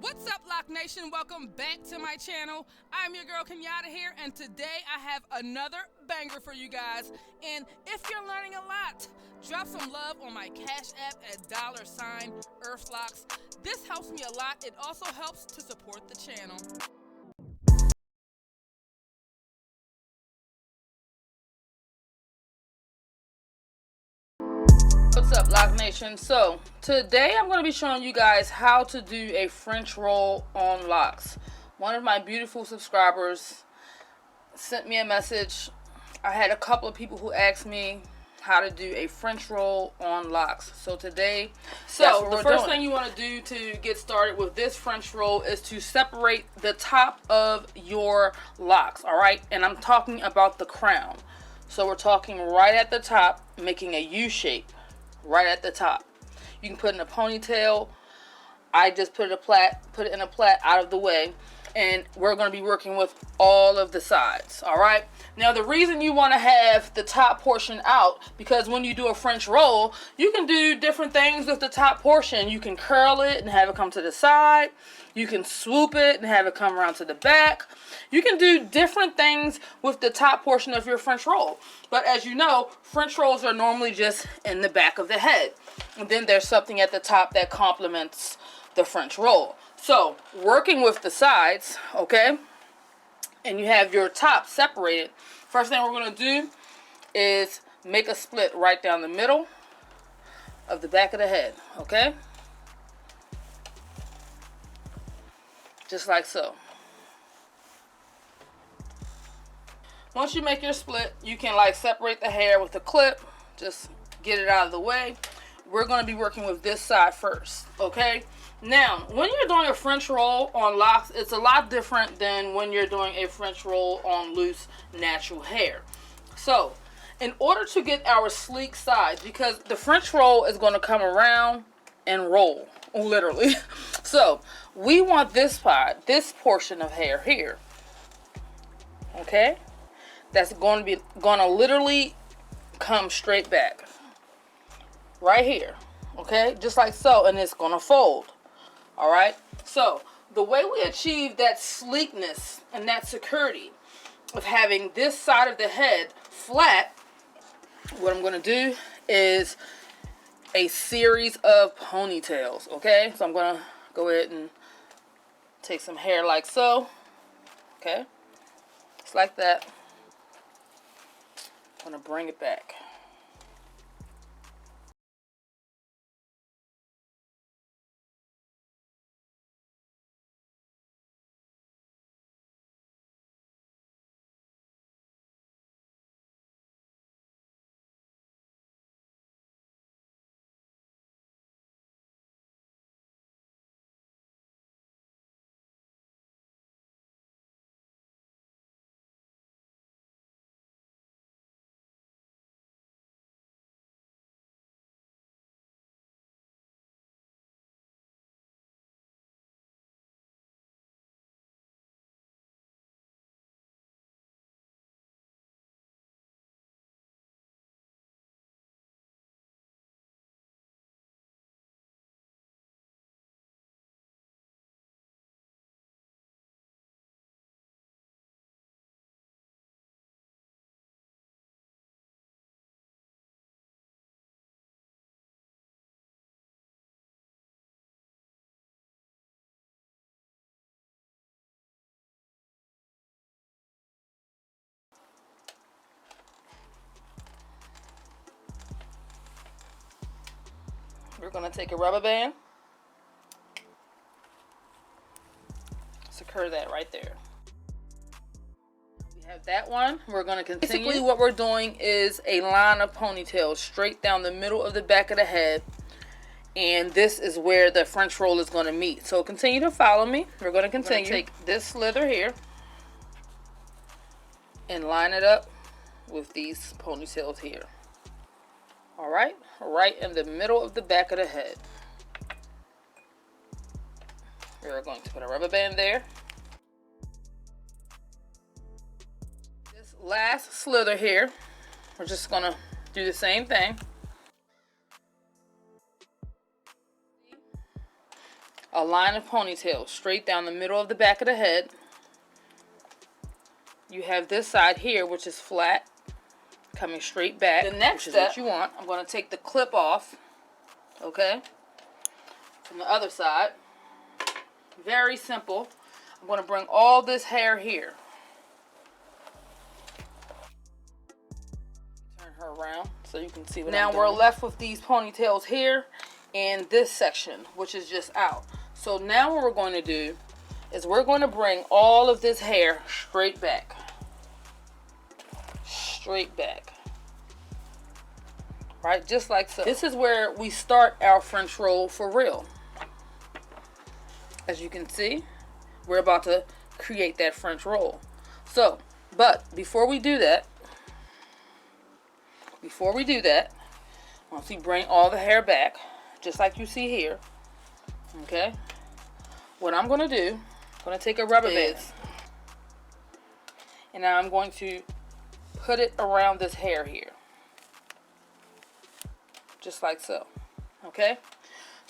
What's up, Loc Nation? Welcome back to my channel. I'm your girl Kenyatta here, and today I have another banger for you guys. And if you're learning a lot, drop some love on my Cash App at $EarthLocs. This helps me a lot. It also helps to support the channel. What's up, Loc Nation? So today I'm going to be showing you guys how to do a French roll on locks. One of my beautiful subscribers sent me a message. I had a couple of people who asked me how to do a French roll on locks. So today, the first thing you want to do to get started with this French roll is to separate the top of your locks, all right? And I'm talking about the crown. So we're talking right at the top, making a U shape. Right at the top. You can put in a ponytail. I just put it in a plait out of the way, and we're going to be working with all of the sides. All right. Now the reason you want to have the top portion out, because when you do a French roll, you can do different things with the top portion. You can curl it and have it come to the side. You can swoop it and have it come around to the back. You can do different things with the top portion of your French roll. But as you know, French rolls are normally just in the back of the head. And then there's something at the top that complements the French roll. So, working with the sides, okay, and you have your top separated, first thing we're going to do is make a split right down the middle of the back of the head, okay? Just like so. Once you make your split, you can like separate the hair with a clip. Just get it out of the way. We're going to be working with this side first, okay? Now, when you're doing a French roll on locks, it's a lot different than when you're doing a French roll on loose, natural hair. So, in order to get our sleek sides, because the French roll is going to come around and roll, literally. So, we want this part, this portion of hair here, okay? That's going to literally come straight back right here, okay, just like so, and it's going to fold. All right, so the way we achieve that sleekness and that security of having this side of the head flat, what I'm going to do is a series of ponytails. Okay, so I'm going to go ahead and take some hair like so. Okay, just like that. I'm going to bring it back. We're going to take a rubber band, secure that right there. We have that one. We're going to continue. Basically, what we're doing is a line of ponytails straight down the middle of the back of the head, and this is where the French roll is going to meet. So continue to follow me. We're going to continue. Take this slither here and line it up with these ponytails here. All right, right in the middle of the back of the head. We're going to put a rubber band there. This last slither here, we're just going to do the same thing. a line of ponytails straight down the middle of the back of the head. You have this side here, which is flat, coming straight back. The next step, what you want, I'm going to take the clip off, okay, from the other side. Very simple. I'm going to bring all this hair here. Turn her around so you can see what I'm doing. Now we're left with these ponytails here and this section, which is just out. So now what we're going to do is we're going to bring all of this hair straight back. Straight back. Right, just like so. This is where we start our French roll for real. As you can see, we're about to create that French roll. So, but before we do that, once we bring all the hair back, just like you see here, okay, what I'm going to do, I'm going to take a rubber band, and now I'm going to put it around this hair here, just like so, okay,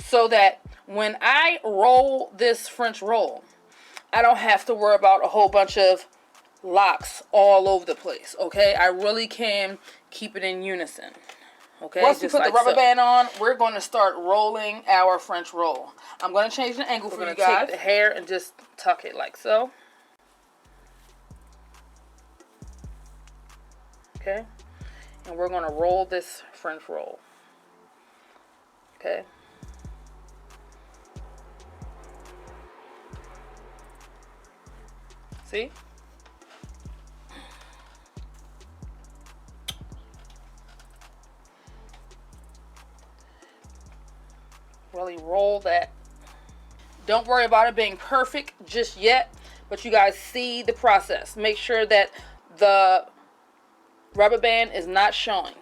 so that when I roll this French roll, I don't have to worry about a whole bunch of locks all over the place, okay? I really can keep it in unison, okay? Once we put the rubber band on, we're going to start rolling our French roll. I'm going to change the angle for you guys. We're going to take the hair and just tuck it like so. Okay? And we're going to roll this French roll. Okay? See? Really roll that. Don't worry about it being perfect just yet, but you guys see the process. Make sure that the rubber band is not showing.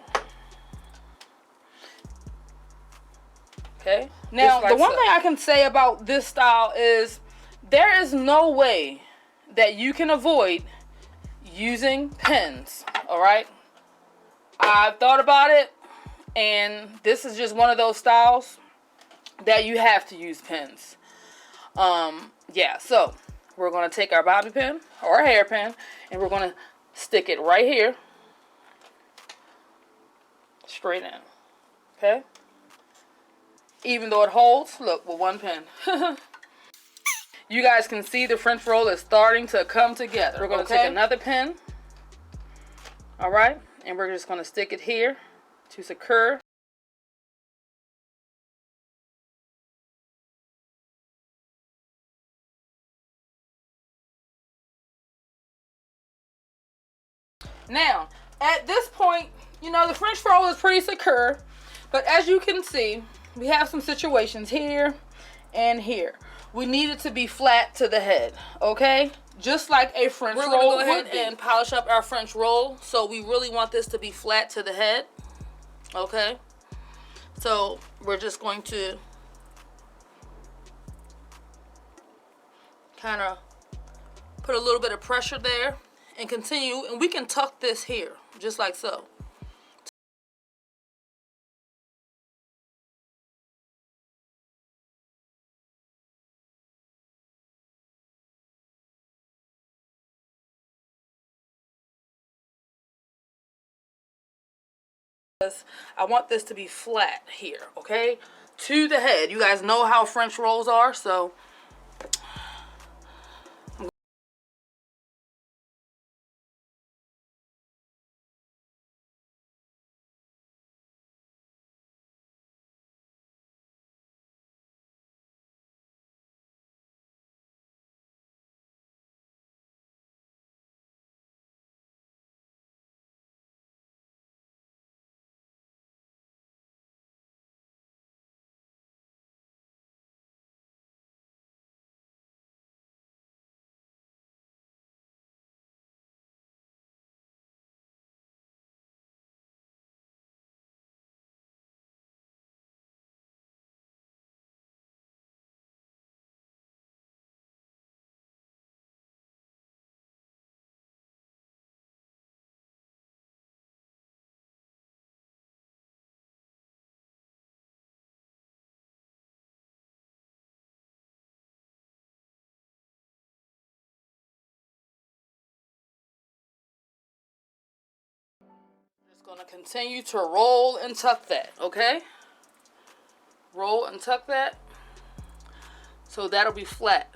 Okay? Now, the one thing I can say about this style is there is no way that you can avoid using pins, all right? I've thought about it, and this is just one of those styles that you have to use pins. Yeah, so we're going to take our bobby pin or a hairpin, and we're going to stick it right here, straight in, okay? Even though it holds, look, with one pin. You guys can see the French roll is starting to come together. We're going to take another pin, all right? And we're just going to stick it here to secure. Now, at this point, you know, the French roll is pretty secure, but as you can see, we have some situations here and here. We need it to be flat to the head, okay? Just like a French roll. We're going to go ahead and polish up our French roll, so we really want this to be flat to the head, okay? So we're just going to kind of put a little bit of pressure there and continue, and we can tuck this here, just like so. I want this to be flat here, okay? To the head. You guys know how French rolls are, so Gonna continue to roll and tuck that, okay? Roll and tuck that. So that'll be flat.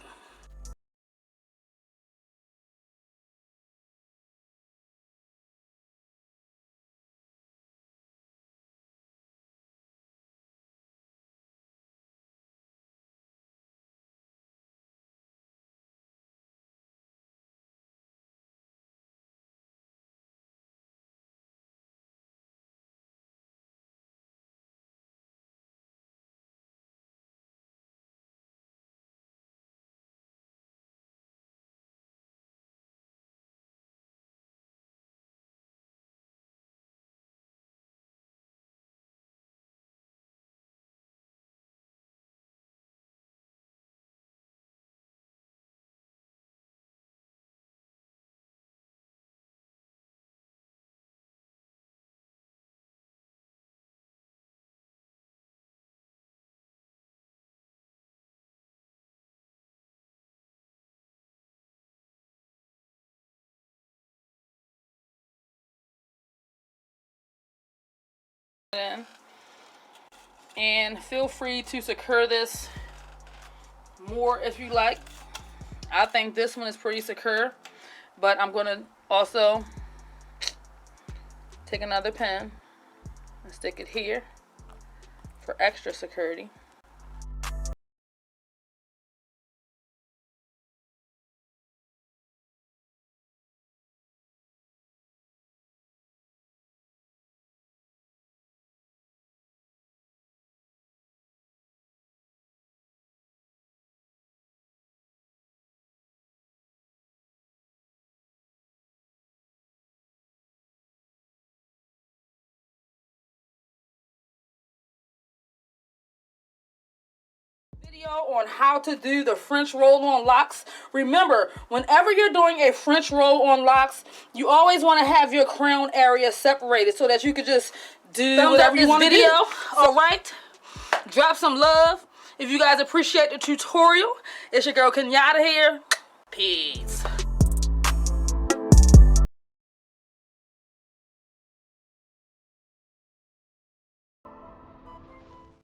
And feel free to secure this more if you like. I think this one is pretty secure, but I'm going to also take another pen and stick it here for extra security. On how to do the French roll on locks. Remember, whenever you're doing a French roll on locks, you always want to have your crown area separated so that you can just do whatever you want to do. All right, drop some love if you guys appreciate the tutorial. It's your girl Kenyatta here. Peace.